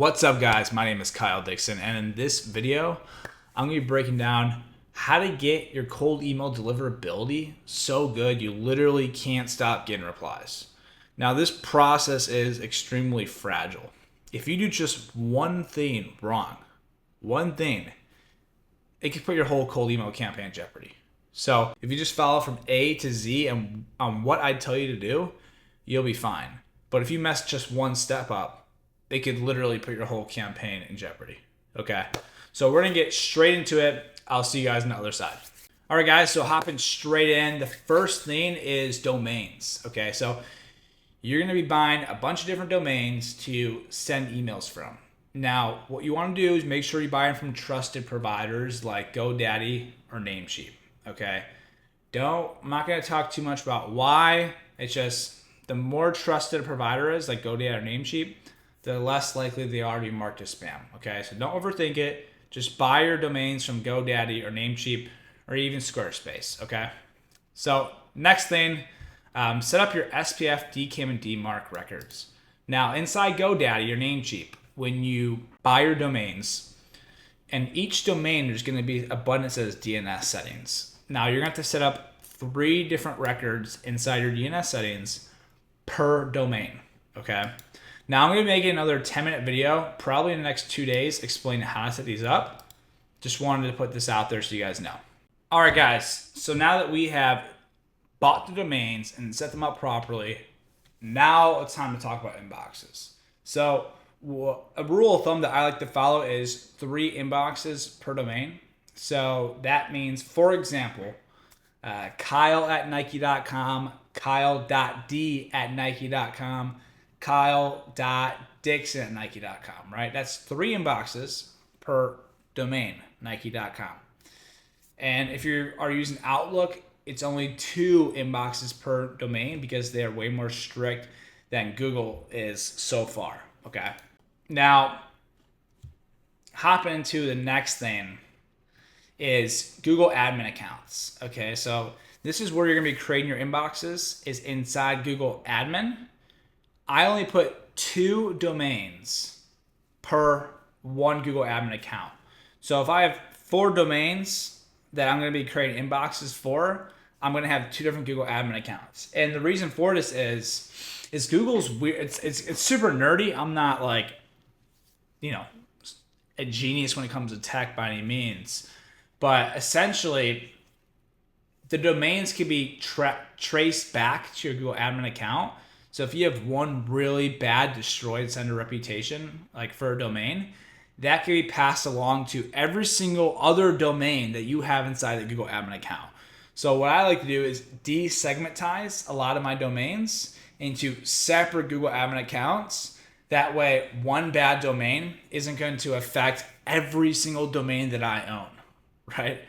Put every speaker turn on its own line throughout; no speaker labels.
What's up, guys? My name is Kyle Dixon, and in this video, I'm going to be breaking down how to get your cold email deliverability so good you literally can't stop getting replies. Now, this process is extremely fragile. If you do just one thing wrong, one thing, it could put your whole cold email campaign in jeopardy. So if you just follow from A to Z and on what I tell you to do, you'll be fine. But if you mess just one step up, they could literally put your whole campaign in jeopardy. Okay, so we're gonna get straight into it. I'll see you guys on the other side. All right, guys, so hopping straight in. The first thing is domains. Okay, so you're gonna be buying a bunch of different domains to send emails from. Now, what you wanna do is make sure you buy them from trusted providers like GoDaddy or Namecheap, okay? I'm not gonna talk too much about why. It's just the more trusted a provider is, like GoDaddy or Namecheap, the less likely they are to be marked as spam. Okay, so don't overthink it. Just buy your domains from GoDaddy or Namecheap or even Squarespace. Okay, so next thing, set up your SPF, DKIM, and DMARC records. Now, inside GoDaddy or Namecheap, when you buy your domains, and each domain there's going to be a button that says DNS settings. Now, you're going to have to set up 3 different records inside your DNS settings per domain. Okay. Now I'm going to be making another 10-minute video, probably in the next 2 days, explaining how to set these up. Just wanted to put this out there so you guys know. All right, guys. So now that we have bought the domains and set them up properly, now it's time to talk about inboxes. So a rule of thumb that I like to follow is 3 inboxes per domain. So that means, for example, Kyle@Nike.com, Kyle.D@Nike.com, Kyle.Dixon@Nike.com, right? That's 3 inboxes per domain, Nike.com. And if you are using Outlook, it's only 2 inboxes per domain because they're way more strict than Google is so far, okay? Now, hopping into the next thing is Google admin accounts, okay? So this is where you're gonna be creating your inboxes, is inside Google admin. I only put 2 domains per 1 Google admin account. So if I have 4 domains that I'm going to be creating inboxes for, I'm going to have 2 different Google admin accounts. And the reason for this is Google's weird. It's super nerdy. I'm not like, a genius when it comes to tech by any means. But essentially, the domains can be traced back to your Google admin account. So if you have one really bad destroyed sender reputation, like for a domain, that can be passed along to every single other domain that you have inside the Google admin account. So what I like to do is desegmentize a lot of my domains into separate Google admin accounts. That way, one bad domain isn't going to affect every single domain that I own, right?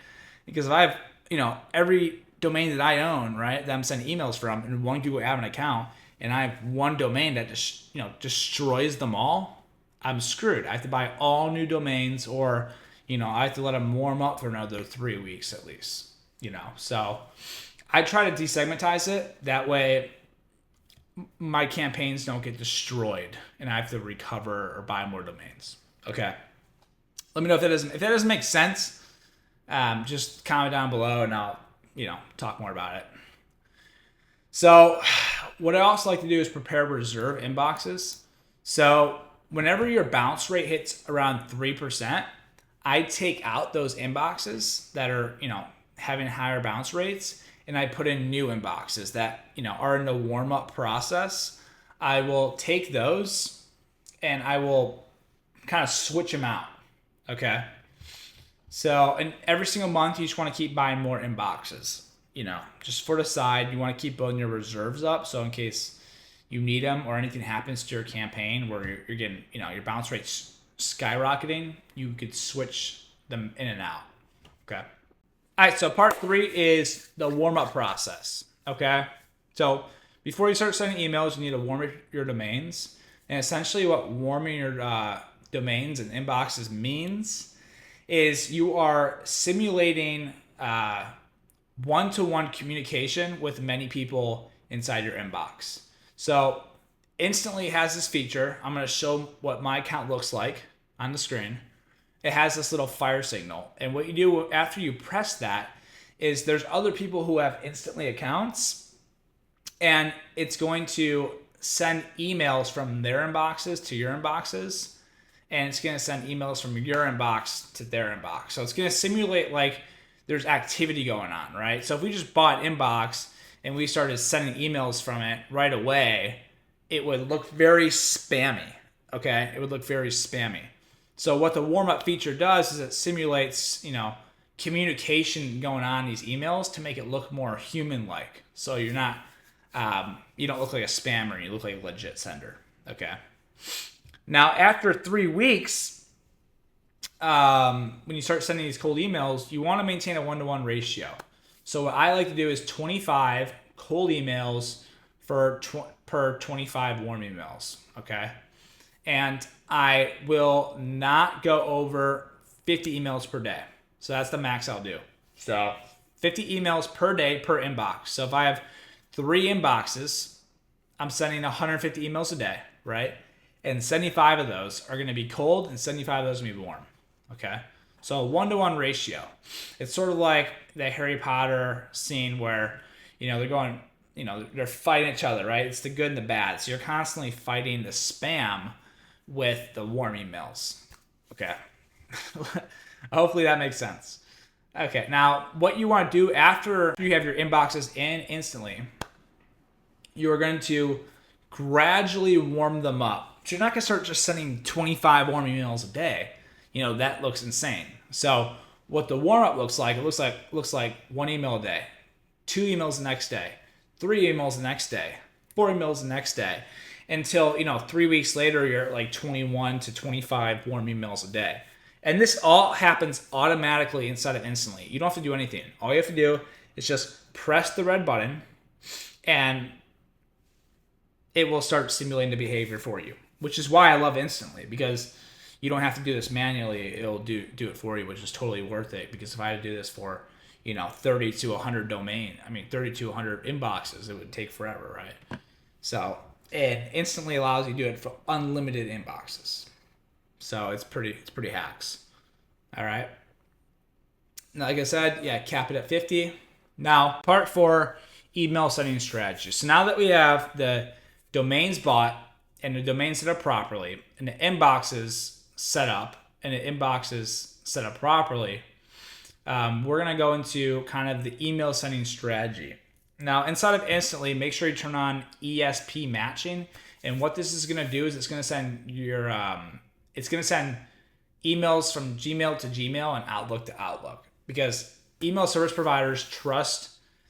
Because if I have, every domain that I own, right, that I'm sending emails from in one Google admin account, and I have one domain that just destroys them all, I'm screwed. I have to buy all new domains, or I have to let them warm up for another 3 weeks at least. So I try to desegmentize it. That way, my campaigns don't get destroyed, and I have to recover or buy more domains. Okay. Let me know if that doesn't make sense. Just comment down below, and I'll talk more about it. So what I also like to do is prepare reserve inboxes. So whenever your bounce rate hits around 3%, I take out those inboxes that are, having higher bounce rates, and I put in new inboxes that, are in the warm-up process. I will take those and I will kind of switch them out, okay? So, and every single month, you just want to keep buying more inboxes. Just for the side, you want to keep building your reserves up. So in case you need them or anything happens to your campaign where you're getting, your bounce rate's skyrocketing, you could switch them in and out. Okay. All right. So part 3 is the warm-up process. Okay. So before you start sending emails, you need to warm your domains. And essentially what warming your domains and inboxes means is you are simulating one-to-one communication with many people inside your inbox. So Instantly has this feature. I'm going to show what my account looks like on the screen. It has this little fire signal. And what you do after you press that is there's other people who have Instantly accounts, and it's going to send emails from their inboxes to your inboxes, and it's going to send emails from your inbox to their inbox. So it's going to simulate like there's activity going on, right? So if we just bought Inbox and we started sending emails from it right away, it would look very spammy, okay? It would look very spammy. So what the warm-up feature does is it simulates, communication going on in these emails to make it look more human-like. So you're not, you don't look like a spammer. You look like a legit sender. Okay. Now, after 3 weeks, when you start sending these cold emails, you want to maintain a 1-to-1 ratio. So what I like to do is 25 cold emails per 25 warm emails. Okay. And I will not go over 50 emails per day. So that's the max I'll do. So 50 emails per day per inbox. So if I have 3 inboxes, I'm sending 150 emails a day, right? And 75 of those are going to be cold and 75 of those are going to be warm. Okay? So a 1-to-1 ratio. It's sort of like the Harry Potter scene where, they're going, they're fighting each other, right? It's the good and the bad. So you're constantly fighting the spam with the warm emails. Okay. Hopefully that makes sense. Okay. Now, what you want to do after you have your inboxes in Instantly, you are going to gradually warm them up. So you're not going to start just sending 25 warm emails a day. That looks insane. So what the warm up looks like, it looks like 1 email a day, 2 emails the next day, 3 emails the next day, 4 emails the next day, until 3 weeks later you're at like 21 to 25 warm emails a day. And this all happens automatically inside of Instantly. You don't have to do anything. All you have to do is just press the red button and it will start simulating the behavior for you, which is why I love Instantly, because you don't have to do this manually. It'll do it for you, which is totally worth it. Because if I had to do this for 30 to 100 30 to 100 inboxes, it would take forever, right? So it instantly allows you to do it for unlimited inboxes. So it's pretty hacks. All right. Now, like I said, cap it at 50. Now, part 4, email sending strategy. So now that we have the domains bought and the domains set up properly and the inboxes set up properly, we're going to go into kind of the email sending strategy. Now, inside of Instantly, make sure you turn on ESP matching. And what this is going to do is it's going to send emails from Gmail to Gmail and Outlook to Outlook, because email service providers trust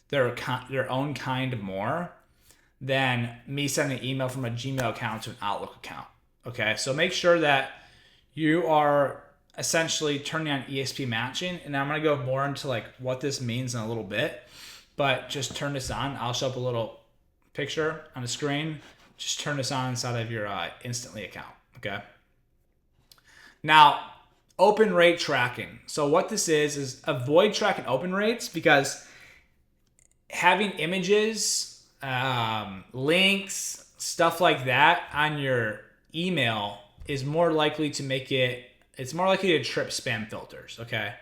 their own kind more than me sending an email from a Gmail account to an Outlook account. Okay, so make sure that you are essentially turning on ESP matching, and I'm going to go more into like what this means in a little bit, but just turn this on. I'll show up a little picture on the screen. Just turn this on inside of your Instantly account. Okay. Now, open rate tracking. So what this is avoid tracking open rates, because having images, links, stuff like that on your email is more likely to trip spam filters. Okay.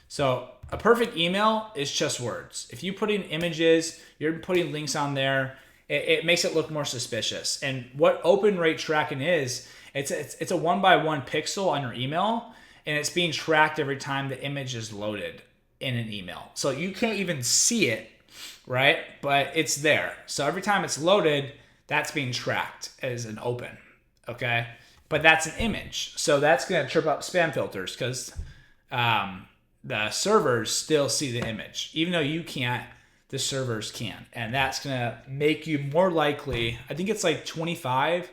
So a perfect email is just words. If you put in images, you're putting links on there, it makes it look more suspicious. And what open rate tracking is, it's a 1x1 pixel on your email, and it's being tracked every time the image is loaded in an email. So you can't even see it, right? But it's there. So every time it's loaded, that's being tracked as an open, okay? But that's an image. So that's going to trip up spam filters, because the servers still see the image. Even though you can't, the servers can. And that's going to make you more likely, I think it's like 25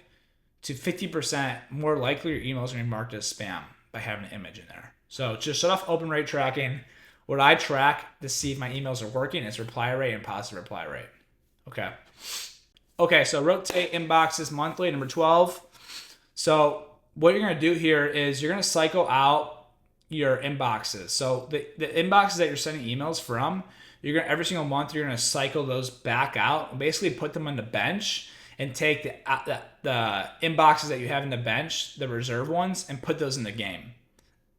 to 50% more likely your emails are going to be marked as spam by having an image in there. So just shut off open rate tracking. What I track to see if my emails are working is reply rate and positive reply rate. Okay, so rotate inboxes monthly, number 12. So what you're going to do here is you're going to cycle out your inboxes. So the inboxes that you're sending emails from, every single month you're going to cycle those back out and basically put them on the bench and take the inboxes that you have in the bench, the reserve ones, and put those in the game.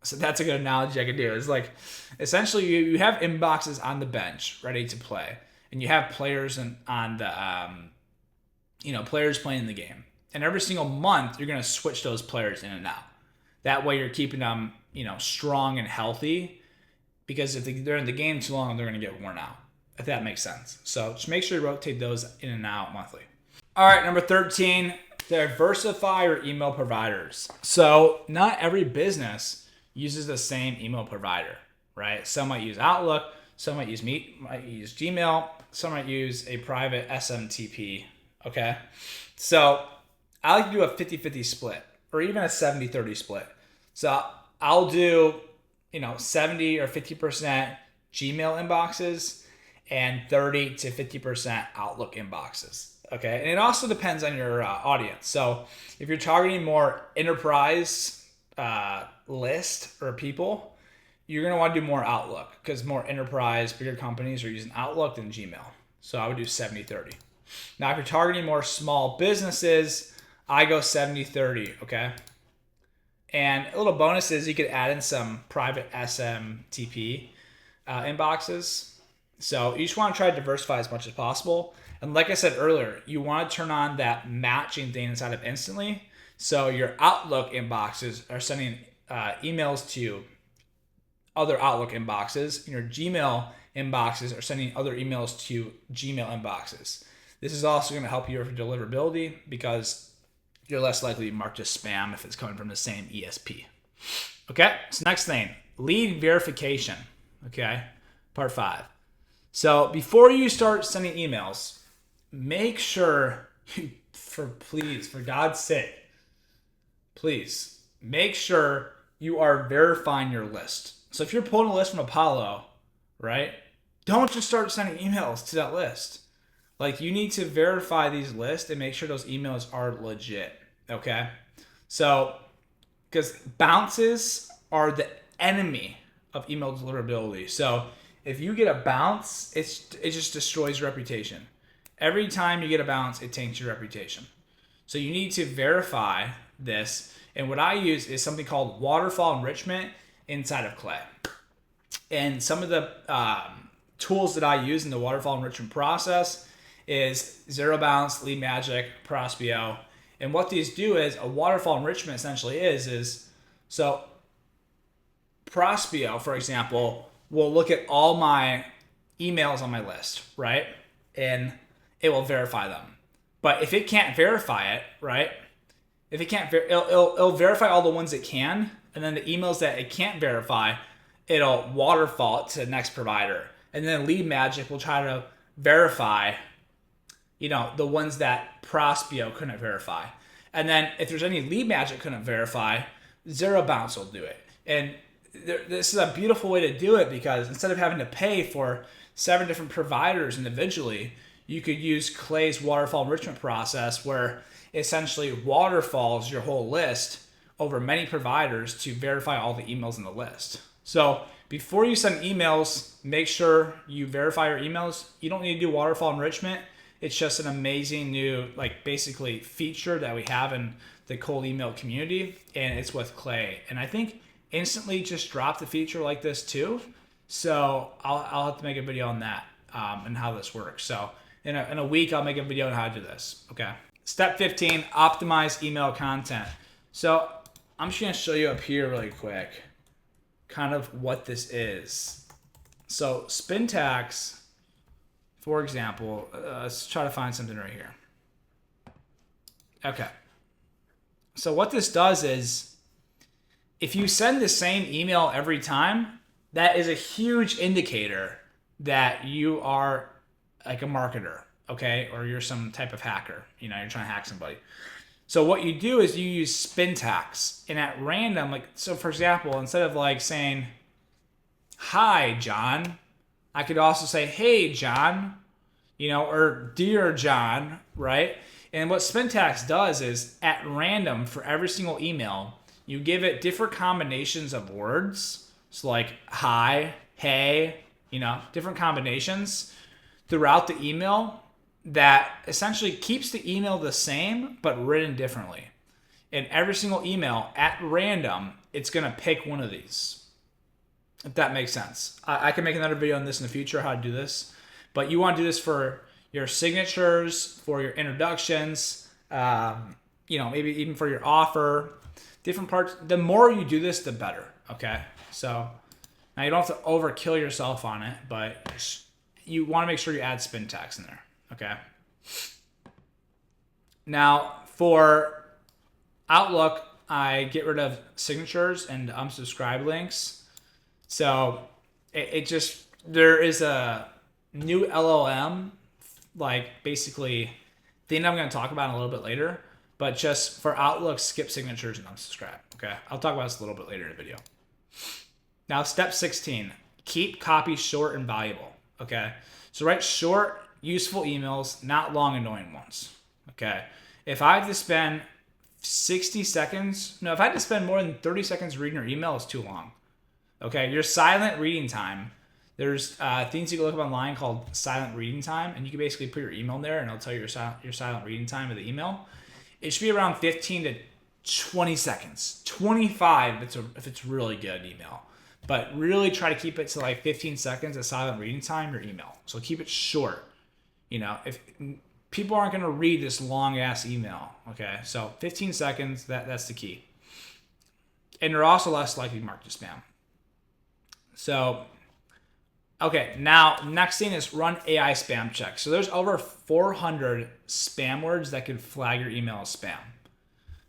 So that's a good analogy I could do. It's like essentially you have inboxes on the bench ready to play, and you have players on the players playing the game. And every single month you're gonna switch those players in and out. That way you're keeping them strong and healthy, because if they're in the game too long, they're gonna get worn out. If that makes sense. So just make sure you rotate those in and out monthly. All right, number 13, diversify your email providers. So not every business uses the same email provider, right? Some might use Outlook, some might use Gmail, some might use a private SMTP, okay? So I like to do a 50-50 split, or even a 70-30 split. So I'll do 70 or 50% Gmail inboxes and 30 to 50% Outlook inboxes, okay? And it also depends on your audience. So if you're targeting more enterprise list or people, you're going to want to do more Outlook, because more enterprise, bigger companies are using Outlook than Gmail. So I would do 70-30. Now, if you're targeting more small businesses, I go 70-30, okay? And a little bonus is you could add in some private SMTP inboxes. So you just want to try to diversify as much as possible. And like I said earlier, you want to turn on that matching thing inside of Instantly. So your Outlook inboxes are sending emails to other Outlook inboxes, and your Gmail inboxes are sending other emails to Gmail inboxes. This is also going to help you with deliverability, because you're less likely to be marked as spam if it's coming from the same ESP. Okay, so next thing, lead verification. Okay, part 5. So before you start sending emails, make sure for God's sake, please make sure you are verifying your list. So if you're pulling a list from Apollo, right, don't just start sending emails to that list. Like, you need to verify these lists and make sure those emails are legit, okay? So, because bounces are the enemy of email deliverability. So if you get a bounce, it just destroys your reputation. Every time you get a bounce, it tanks your reputation. So you need to verify this. And what I use is something called waterfall enrichment inside of Clay. And some of the tools that I use in the waterfall enrichment process is Zero Bounce, Lead Magic, Prospeo. And what these do is, a waterfall enrichment essentially is so Prospeo, for example, will look at all my emails on my list, right? And it will verify them. But if it can't verify it, right? If it can't, it'll verify all the ones it can, and then the emails that it can't verify, it'll waterfall it to the next provider. And then Lead Magic will try to verify, the ones that Prospeo couldn't verify. And then if there's any Lead Magic couldn't verify, Zero Bounce will do it. And this is a beautiful way to do it, because instead of having to pay for 7 different providers individually, you could use Clay's waterfall enrichment process, where essentially waterfalls your whole list over many providers to verify all the emails in the list. So before you send emails, make sure you verify your emails. You don't need to do waterfall enrichment. It's just an amazing new, basically feature that we have in the cold email community, and it's with Clay. And I think Instantly just dropped a feature like this too. So I'll have to make a video on that and how this works. So in a week, I'll make a video on how to do this. Okay. Step 15, optimize email content. So I'm just going to show you up here really quick kind of what this is. So Spintax, for example, let's try to find something right here. Okay. So what this does is, if you send the same email every time, that is a huge indicator that you are like a marketer, okay? Or you're some type of hacker, you're trying to hack somebody. So what you do is you use Spintax, and at random, so for example, instead of saying, hi, John, I could also say, hey, John, or dear John, right? And what Spintax does is, at random, for every single email, you give it different combinations of words. So like hi, hey, different combinations throughout the email that essentially keeps the email the same but written differently. And every single email at random, it's going to pick one of these. If that makes sense. I can make another video on this in the future, how to do this. But you want to do this for your signatures, for your introductions, maybe even for your offer, different parts. The more you do this, the better. Okay. So now you don't have to overkill yourself on it, but you want to make sure you add spin tags in there. Okay. There for Outlook, I get rid of signatures and unsubscribe links. So there is a new LLM, like basically thing I'm going to talk about a little bit later, but just for Outlook, skip signatures and unsubscribe. Okay. I'll talk about this a little bit later in the video. Now, step 16, keep copy short and valuable. Okay. So write short, useful emails, not long, annoying ones. Okay. If I have to spend if I had to spend more than 30 seconds reading your email, it's too long. Okay. Your silent reading time. There's things you can look up online called silent reading time, and you can basically put your email in there and it'll tell you your silent reading time of the email. It should be around 15 to 20 seconds. 25 if it's really good email. But really try to keep it to like 15 seconds of silent reading time, your email. So keep it short. If people aren't going to read this long ass email, okay? So 15 seconds, that's the key. And you're also less likely to mark to spam. So, okay, now next thing is run AI spam check. So there's over 400 spam words that can flag your email as spam.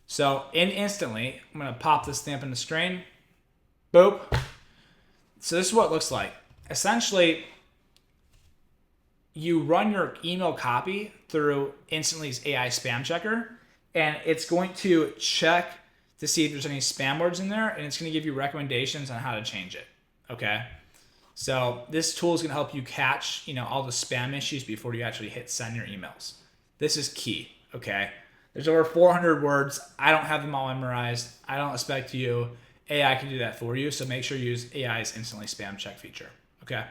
So instantly, I'm going to pop this stamp in the screen. Boop. So this is what it looks like. Essentially, you run your email copy through Instantly's AI spam checker, and it's going to check to see if there's any spam words in there, and it's going to give you recommendations on how to change it. Okay. So this tool is going to help you catch, all the spam issues before you actually hit send your emails. This is key. Okay. There's over 400 words. I don't have them all memorized. I don't expect you. AI can do that for you. So make sure you use AI's instantly spam check feature. Okay.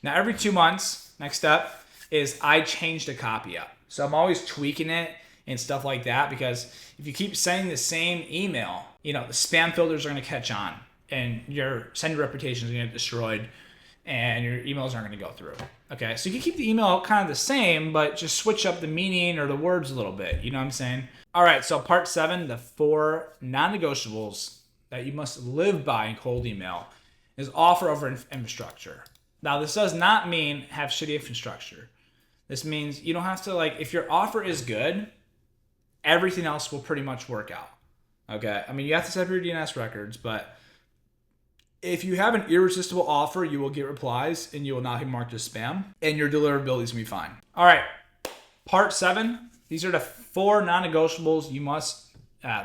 Now every 2 months, next step is I change the copy up. So I'm always tweaking it and stuff like that, because if you keep sending the same email, the spam filters are going to catch on and your sender reputation is going to get destroyed and your emails aren't going to go through. Okay. So you can keep the email kind of the same, but just switch up the meaning or the words a little bit. You know what I'm saying? All right. So part 7, the 4 non-negotiables that you must live by in cold email is offer over infrastructure. Now, this does not mean have shitty infrastructure. This means you don't have to, if your offer is good, everything else will pretty much work out. Okay? I mean, you have to set up your DNS records, but if you have an irresistible offer, you will get replies and you will not be marked as spam, and your deliverability is going to be fine. All right. Part 7, these are the 4 non-negotiables you must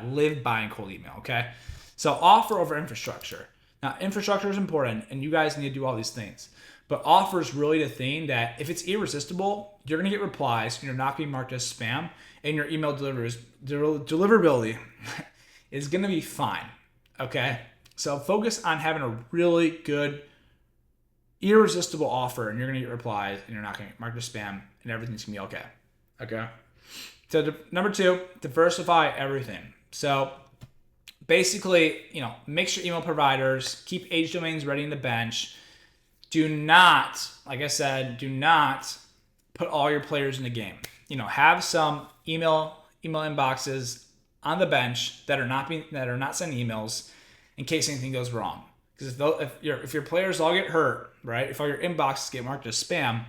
live by in cold email. Okay? So offer over infrastructure. Now, infrastructure is important, and you guys need to do all these things. But offer is really the thing that if it's irresistible, you're going to get replies, and you're not being marked as spam, and your email deliverability is going to be fine. Okay? So focus on having a really good, irresistible offer, and you're going to get replies, and you're not going to get marked as spam, and everything's going to be okay. Okay? So number 2, diversify everything. So basically, mix your email providers, keep age domains ready in the bench. Do not, like I said, put all your players in the game. Have some email inboxes on the bench that are not sending emails in case anything goes wrong. Because if your players all get hurt, right? If all your inboxes get marked as spam,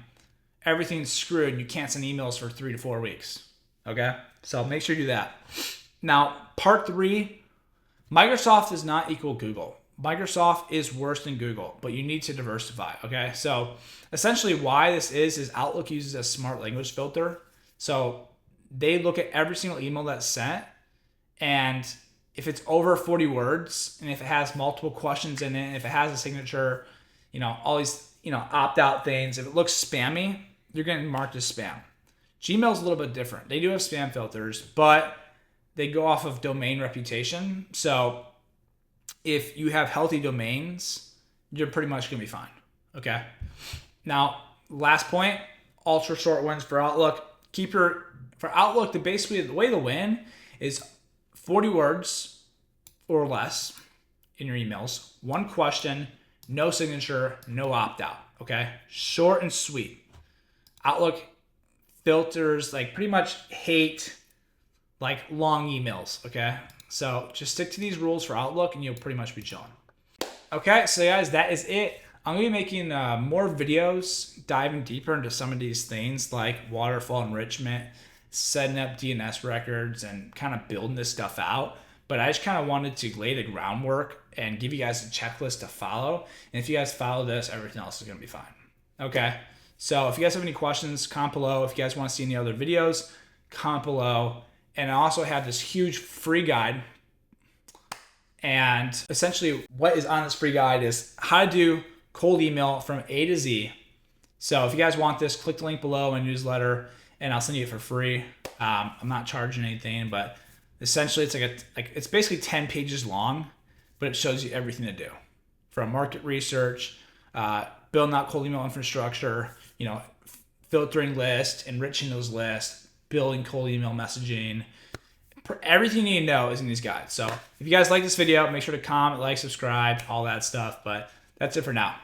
everything's screwed and you can't send emails for 3 to 4 weeks. Okay? So make sure you do that. Now, part 3, Microsoft does not equal Google. Microsoft is worse than Google, but you need to diversify, okay? So essentially why this is Outlook uses a smart language filter. So they look at every single email that's sent, and if it's over 40 words, and if it has multiple questions in it, and if it has a signature, all these, opt-out things, if it looks spammy, you're getting marked as spam. Gmail's a little bit different. They do have spam filters, but they go off of domain reputation. So if you have healthy domains, you're pretty much going to be fine. Okay. Now, last point, ultra short ones for Outlook. for Outlook, basically the way to win is 40 words or less in your emails, one question, no signature, no opt-out, okay? Short and sweet. Outlook filters like pretty much hate like long emails, okay? So just stick to these rules for Outlook and you'll pretty much be chilling. Okay, so guys, that is it. I'm gonna be making more videos diving deeper into some of these things like waterfall enrichment, setting up DNS records, and kind of building this stuff out. But I just kind of wanted to lay the groundwork and give you guys a checklist to follow. And if you guys follow this, everything else is gonna be fine. Okay, so if you guys have any questions, comment below. If you guys want to see any other videos, comment below. And I also have this huge free guide. And essentially what is on this free guide is how to do cold email from A to Z. So if you guys want this, click the link below in my newsletter and I'll send you it for free. I'm not charging anything, but essentially it's it's basically 10 pages long, but it shows you everything to do from market research, building out cold email infrastructure, filtering lists, enriching those lists, building cold email messaging. Everything you need to know is in these guides. So if you guys like this video, make sure to comment, like, subscribe, all that stuff. But that's it for now.